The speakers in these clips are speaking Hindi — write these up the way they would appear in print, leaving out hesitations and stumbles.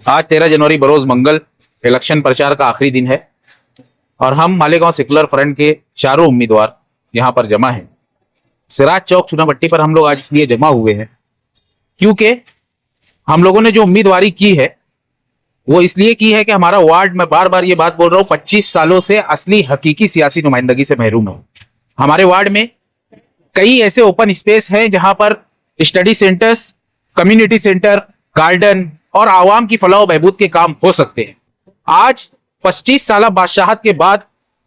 आज 13 जनवरी बरोज मंगल इलेक्शन प्रचार का आखिरी दिन है और हम मालेगांव सेकुलर फ्रंट के चारों उम्मीदवार यहां पर जमा हैं। सिराज चौक चुनाभट्टी पर हम लोग आज इसलिए जमा हुए हैं क्योंकि हम लोगों ने जो उम्मीदवारी की है वो इसलिए की है कि हमारा वार्ड, मैं बार बार ये बात बोल रहा हूं, 25 सालों से असली हकीकी सियासी नुमाइंदगी से महरूम है। हमारे वार्ड में कई ऐसे ओपन स्पेस हैं जहां पर study centres, community centre, garden और आवाम की फलाह बहबूद के काम हो सकते हैं। आज 25 साल बादशाहत के बाद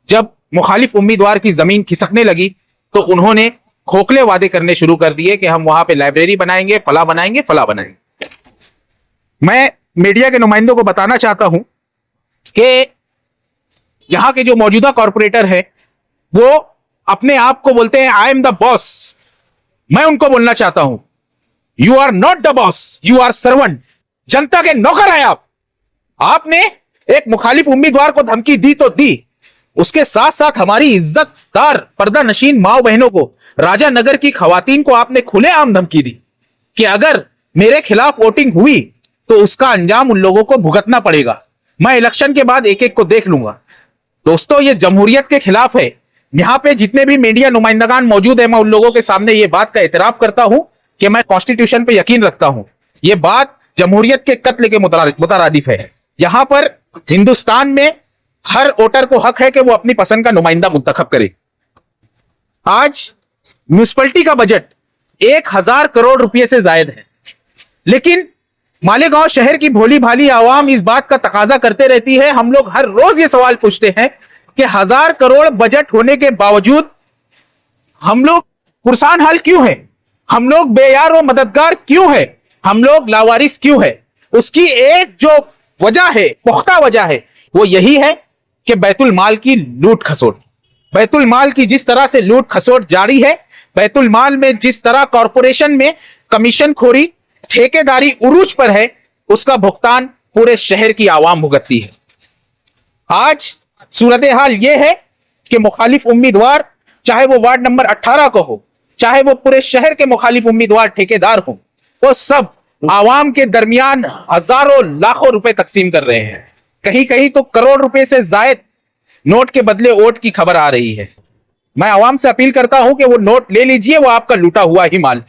जब मुखालिफ उम्मीदवार की जमीन खिसकने लगी तो उन्होंने खोखले वादे करने शुरू कर दिए कि हम वहां पे लाइब्रेरी बनाएंगे, फला बनाएंगे, फला बनाएंगे। मैं मीडिया के नुमाइंदों को बताना चाहता हूं कि यहां के जो मौजूदा कॉरपोरेटर हैं वो अपने आप को बोलते हैं आई एम द बॉस। मैं उनको बोलना चाहता हूं you are not the boss, you are servant. जनता के नौकर हैं आप। आपने एक मुखालिफ उम्मीदवार को धमकी दी तो दी, उसके साथ साथ हमारी इज्जतदार पर्दा नशीन माओ बहनों को, राजा नगर की खवातीन को आपने खुलेआम धमकी दी कि अगर मेरे खिलाफ वोटिंग हुई तो उसका अंजाम उन लोगों को भुगतना पड़ेगा। मैं इलेक्शन के बाद एक एक को देख लूंगा। दोस्तों, ये जमहूरियत के खिलाफ है। यहां पे जितने भी मीडिया नुमाइंदगान मौजूद है, मैं उन लोगों के सामने ये बात का एतराफ करता हूं कि मैं कॉन्स्टिट्यूशन पे यकीन रखता हूं। ये बात जमहूरियत के कत्ल के मुतरादिफ है। यहां पर हिंदुस्तान में हर वोटर को हक है कि वो अपनी पसंद का नुमाइंदा मुंतखब करे। आज म्युनिसिपैलिटी का बजट 1000 करोड़ रुपए से जायद है, लेकिन मालेगांव शहर की भोली भाली आवाम इस बात का तकाजा करते रहती है। हम लोग हर रोज ये सवाल पूछते हैं कि 1000 करोड़ बजट होने के बावजूद हम लोग पुरसान हाल क्यों हैं? हम लोग बेयार व मददगार क्यों हैं? हम लोग लावारिस क्यों है? उसकी एक जो वजह है, पुख्ता वजह है, वो यही है कि बैतुल माल की लूट खसोट। बैतुल माल की जिस तरह से लूट खसोट जारी है, बैतुल माल में जिस तरह कॉरपोरेशन में कमीशन खोरी, ठेकेदारी उरूज पर है, उसका भुगतान पूरे शहर की आवाम भुगतती है। आज सूरत हाल यह है कि मुखालिफ उम्मीदवार, चाहे वो वार्ड नंबर 18 को हो, चाहे वो पूरे शहर के मुखालिफ उम्मीदवार ठेकेदार हो, वो सब आवाम के दरमियान हजारों लाखों रुपए तकसीम कर रहे हैं। कहीं कहीं तो करोड़ रुपए से जायद नोट के बदले वोट की खबर आ रही है। मैं आवाम से अपील करता हूं कि वो नोट ले लीजिए, वो आपका लूटा हुआ ही माल।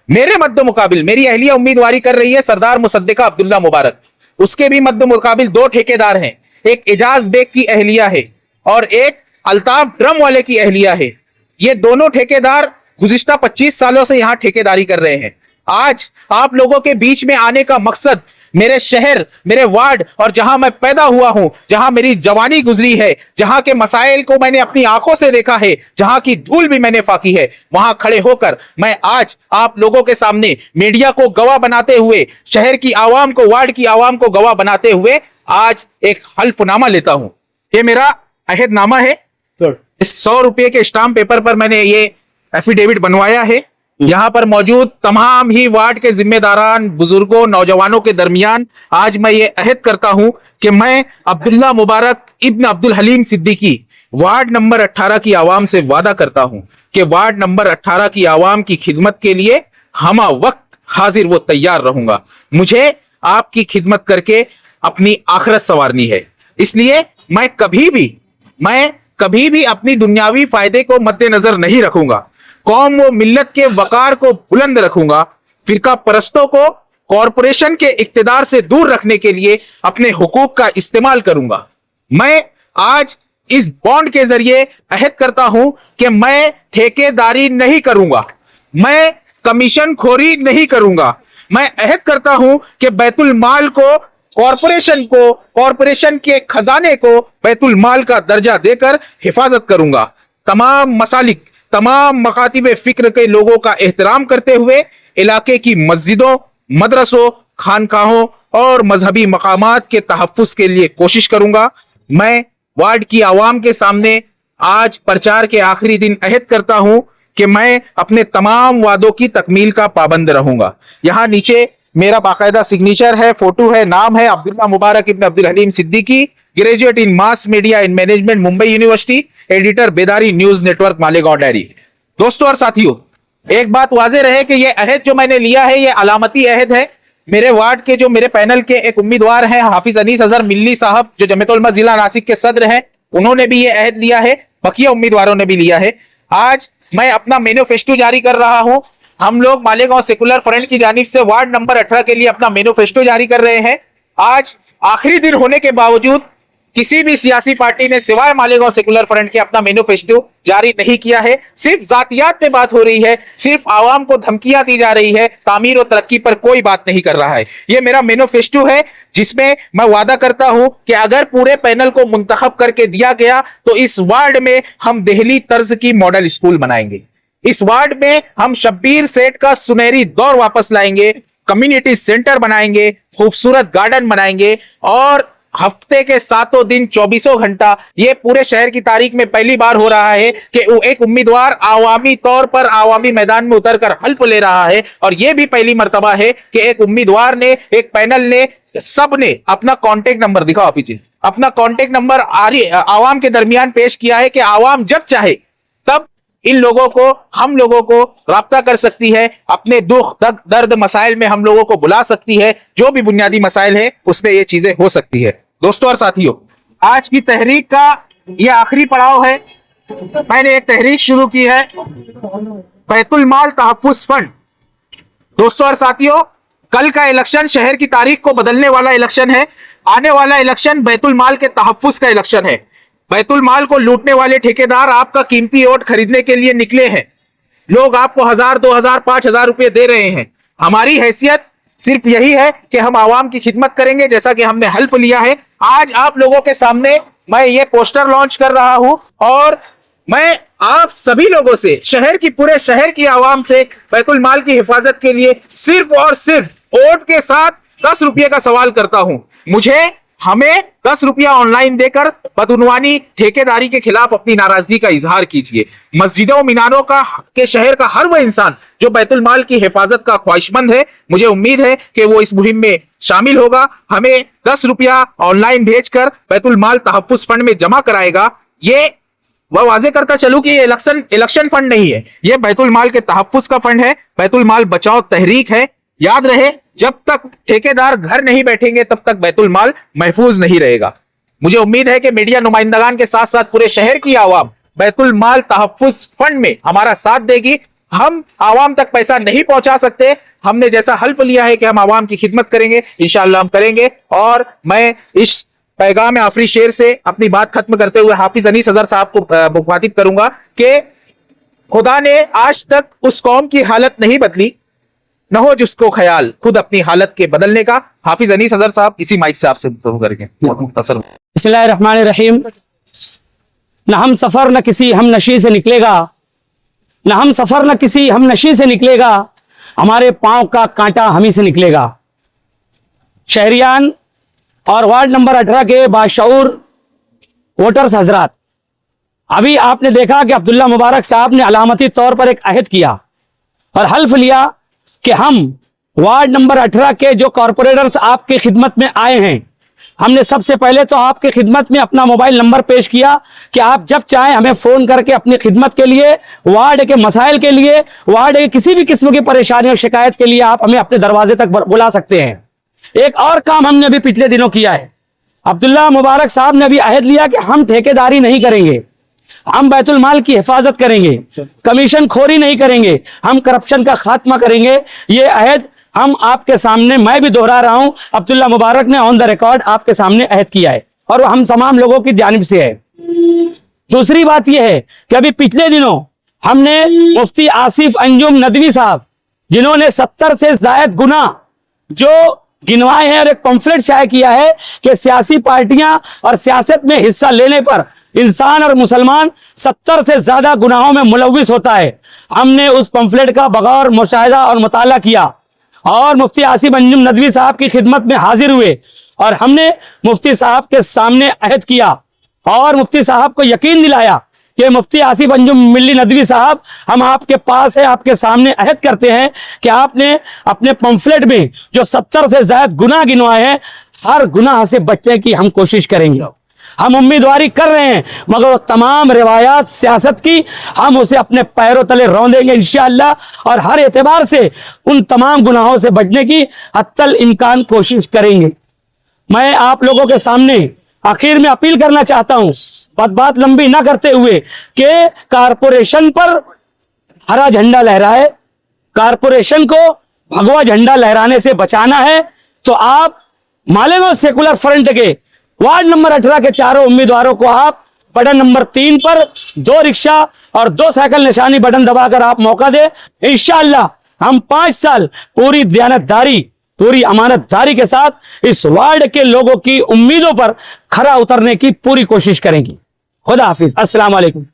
मेरे मद्दे मुकाबिल मेरी अहलिया उम्मीदवारी कर रही है सरदार मुसद्दिका अब्दुल्ला मुबारक। उसके भी मद्दे मुकाबिल 2 ठेकेदार हैं। एक एजाज बेग की अहलिया है और एक अल्ताफ ड्रम वाले की अहलिया है। ये दोनों ठेकेदार गुज़िश्ता 25 सालों से यहां ठेकेदारी कर रहे हैं। आज आप लोगों के बीच में आने का मकसद मेरे शहर, मेरे वार्ड और जहां मैं पैदा हुआ हूं, जहां मेरी जवानी गुजरी है, जहां के मसाइल को मैंने अपनी आंखों से देखा है, जहां की धूल भी मैंने फाकी है, वहां खड़े होकर मैं आज आप लोगों के सामने मीडिया को गवाह बनाते हुए, शहर की आवाम को, वार्ड की आवाम को गवाह बनाते हुए आज एक हल्फनामा लेता हूं। ये मेरा अहदनामा है। इस 100 रुपए के स्टाम्प पेपर पर मैंने ये एफिडेविट बनवाया है। यहां पर मौजूद तमाम ही वार्ड के जिम्मेदारान, बुजुर्गों, नौजवानों के दरमियान आज मैं ये अहद करता हूं कि मैं अब्दुल्ला मुबारक इब्न अब्दुल हलीम सिद्दीकी वार्ड नंबर 18 की आवाम से वादा करता हूं कि वार्ड नंबर 18 की आवाम की खिदमत के लिए हमा वक्त हाजिर व तैयार रहूंगा। मुझे आपकी खिदमत करके अपनी आखिरत संवारनी है। इसलिए मैं कभी भी अपनी दुनियावी फायदे को मद्देनजर नहीं रखूंगा। कौम व मिल्लत के वकार को बुलंद रखूंगा। फिरका परस्तों को कॉरपोरेशन के इक्तिदार से दूर रखने के लिए अपने हुकूक का इस्तेमाल करूंगा। मैं आज इस बॉन्ड के जरिए अहद करता हूं कि मैं ठेकेदारी नहीं करूंगा, मैं कमीशन खोरी नहीं करूंगा। मैं अहद करता हूं कि बैतुल माल को, कॉरपोरेशन के खजाने को बैतुल माल का दर्जा देकर हिफाजत करूंगा। तमाम मसालिक, तमाम मकातिब फिक्र के लोगों का एहतराम करते हुए इलाके की मस्जिदों, मदरसों, खानकाहों और मजहबी मकामात के तहफ्फुज के लिए कोशिश करूंगा। मैं वार्ड की आवाम के सामने आज प्रचार के आखिरी दिन अहद करता हूं कि मैं अपने तमाम वादों की तकमील का पाबंद रहूंगा। यहां नीचे मेरा बाकायदा सिग्नेचर है, फोटो है, नाम है Abdullah Mubarak Ibn Abdul Haleem Siddiqui, graduate in mass media in management, Mumbai university, editor Bedari news network, Malegaon diary. दोस्तों और साथियों, एक बात वाजे रहे कि यह अहद जो मैंने लिया है, यह अलामती अहद है। मेरे वार्ड के जो मेरे पैनल के एक उम्मीदवार हैं हाफिज अनीस अजहर मिल्ली साहब, जो जमीयत उलमा जिला नासिक के सदर हैं, उन्होंने भी ये अहद लिया है, बकिया उम्मीदवारों ने भी लिया है। आज मैं अपना मैनिफेस्टो जारी कर रहा हूं। हम लोग मालेगांव सेकुलर फ्रंट की जानिब से वार्ड नंबर 18 के लिए अपना मैनिफेस्टो जारी कर रहे हैं। आज आखिरी दिन होने के बावजूद किसी भी सियासी पार्टी ने सिवाय मालेगांव सेकुलर फ्रंट के अपना मैनिफेस्टो जारी नहीं किया है। सिर्फ जातियात पे बात हो रही है, सिर्फ आवाम को धमकियां दी जा रही है, तामीर और तरक्की पर कोई बात नहीं कर रहा है। ये मेरा मैनिफेस्टो है, जिसमें मैं वादा करता हूं कि अगर पूरे पैनल को मुंतखब करके दिया गया तो इस वार्ड में हम दिल्ली तर्ज की मॉडल स्कूल बनाएंगे। इस वार्ड में हम शब्बीर सेठ का सुनहरी दौर वापस लाएंगे, कम्युनिटी सेंटर बनाएंगे, खूबसूरत गार्डन बनाएंगे और हफ्ते के 7 दिन 24 घंटा, ये पूरे शहर की तारीख में पहली बार हो रहा है कि एक उम्मीदवार आवामी तौर पर आवामी मैदान में उतरकर हल्फ ले रहा है। और यह भी पहली मर्तबा है कि एक उम्मीदवार ने, एक पैनल ने, सबने अपना कॉन्टेक्ट नंबर, दिखाओ पीछे, अपना कॉन्टेक्ट नंबर आवाम के दरमियान पेश किया है कि आवाम जब चाहे तब इन लोगों को, हम लोगों को राब्ता कर सकती है, अपने दुख दर्द मसाइल में हम लोगों को बुला सकती है। जो भी बुनियादी मसाइल है उसमें ये चीजें हो सकती है। दोस्तों और साथियों, आज की तहरीक का ये आखिरी पड़ाव है। मैंने एक तहरीक शुरू की है, बैतुल माल तहफ्फुज फंड। दोस्तों और साथियों, कल का इलेक्शन शहर की तारीख को बदलने वाला इलेक्शन है। आने वाला इलेक्शन बैतुल माल के तहफ्फुज का इलेक्शन है। बैतुल माल को लूटने वाले ठेकेदार आपका कीमती वोट खरीदने के लिए निकले हैं। लोग आपको 1000, 2000, 5000 रुपए दे रहे हैं। हमारी हैसियत सिर्फ यही है कि हम आवाम की खिदमत करेंगे, जैसा कि हमने हल्फ लिया है। आज आप लोगों के सामने मैं ये पोस्टर लॉन्च कर रहा हूं और मैं आप सभी लोगों से, शहर की, पूरे शहर की आवाम से बैतुल माल की हिफाजत के लिए सिर्फ और सिर्फ वोट के साथ 10 रुपये का सवाल करता हूं। हमें 10 रुपया ऑनलाइन देकर बदउनवानी ठेकेदारी के खिलाफ अपनी नाराजगी का इजहार कीजिए। मस्जिदों मीनारों के शहर का हर वह इंसान जो बैतुल माल की हिफाजत का ख्वाहिशमंद है, मुझे उम्मीद है कि वो इस मुहिम में शामिल होगा। हमें 10 रुपया ऑनलाइन भेजकर बैतुल माल तहफ्फुज फंड में जमा कराएगा। ये वह वाजे करता चलूं कि ये इलेक्शन फंड नहीं है, ये बैतुल माल के तहफ्फुज का फंड है। बैतुल माल बचाओ तहरीक है। याद रहे, जब तक ठेकेदार घर नहीं बैठेंगे तब तक बैतुल माल महफूज नहीं रहेगा। मुझे उम्मीद है कि मीडिया नुमाइंदगान के साथ साथ पूरे शहर की आवाम बैतुल माल तहफ्फुज फंड में हमारा साथ देगी। हम आवाम तक पैसा नहीं पहुंचा सकते, हमने जैसा हल्फ लिया है कि हम आवाम की खिदमत करेंगे, इंशाअल्लाह हम करेंगे। और मैं इस पैगाम आफरी शेर से अपनी बात खत्म करते हुए हाफिज अनीस अजहर साहब को मुखातिब करूंगा कि खुदा ने आज तक उस कौम की हालत नहीं बदली, न हो जिसको ख्याल खुद अपनी हालत के बदलने का। हाफिज अनीस अजहर साहब, इसी माइक से आपसे करेंगे मुख्तसर। बिस्मिल्लाहिर्रहमानिर्रहीम। न हम सफर न किसी हम नशी से निकलेगा, न हम सफर न किसी हम नशी से निकलेगा, हमारे पांव का कांटा हम ही से निकलेगा। शहरियान और वार्ड नंबर 18 के बाशऊर वोटर्स हजरात, अभी आपने देखा कि अब्दुल्ला मुबारक साहब ने अलामती तौर पर एक अहद किया और हल्फ लिया कि हम वार्ड नंबर 18 के जो कॉरपोरेटर्स आपकी खिदमत में आए हैं, हमने सबसे पहले तो आपके खिदमत में अपना मोबाइल नंबर पेश किया कि आप जब चाहें हमें फोन करके अपनी खिदमत के लिए, वार्ड के मसाइल के लिए, वार्ड के किसी भी किस्म की परेशानी और शिकायत के लिए आप हमें अपने दरवाजे तक बुला सकते हैं। एक और काम हमने अभी पिछले दिनों किया है, अब्दुल्ला मुबारक साहब ने अभी अहद लिया कि हम ठेकेदारी नहीं करेंगे, हम बैतुल माल की हिफाजत करेंगे, कमीशन खोरी नहीं करेंगे, हम करप्शन का खात्मा करेंगे। ये अहद हम आपके सामने, मैं भी दोहरा रहा हूं, अब्दुल्ला मुबारक ने ऑन द रिकॉर्ड आपके सामने अहद किया है और हम तमाम लोगों की जानिब से है। दूसरी बात यह है कि अभी पिछले दिनों हमने मुफ्ती आसिफ अंजुम नदवी साहब, जिन्होंने 70 से ज्यादा गुना जो गिनवाए हैं और एक पंफलेट शाये किया है कि सियासी पार्टियां और सियासत में हिस्सा लेने पर इंसान और मुसलमान 70 से ज्यादा गुनाहों में मुलविस होता है। हमने उस पंफलेट का बगौर मुशाहिदा और मुताला किया और मुफ्ती आसिफ अंजुम नदवी साहब की खिदमत में हाजिर हुए और हमने मुफ्ती साहब के सामने अहद किया और मुफ्ती साहब को यकीन दिलाया कि मुफ्ती आसिफ अंजुम मिल्ली नदवी साहब, हम आपके पास है, आपके सामने अहद करते हैं कि आपने अपने पंफलेट में जो 70 से ज्यादा गुनाह गिनवाए हैं, हर गुनाह से बचने की हम कोशिश करेंगे। हम उम्मीदवारी कर रहे हैं, मगर वो तमाम रिवायात सियासत की हम उसे अपने पैरों तले रौंदेंगे इंशाअल्लाह, और हर एतबार से उन तमाम गुनाहों से बचने की हत्तल इम्कान कोशिश करेंगे। मैं आप लोगों के सामने आखिर में अपील करना चाहता हूं, बात लंबी ना करते हुए, कि कारपोरेशन पर हरा झंडा लहराए, कारपोरेशन को भगवा झंडा लहराने से बचाना है, तो आप मालेगांव सेकुलर फ्रंट के वार्ड नंबर 18 के चारों उम्मीदवारों को आप बटन नंबर 3 पर 2 रिक्शा और 2 साइकिल निशानी बटन दबाकर आप मौका दे। इंशाअल्लाह हम 5 साल पूरी दयानतदारी, पूरी अमानतदारी के साथ इस वार्ड के लोगों की उम्मीदों पर खरा उतरने की पूरी कोशिश करेंगे। खुदा हाफिज, अस्सलाम वालेकुम।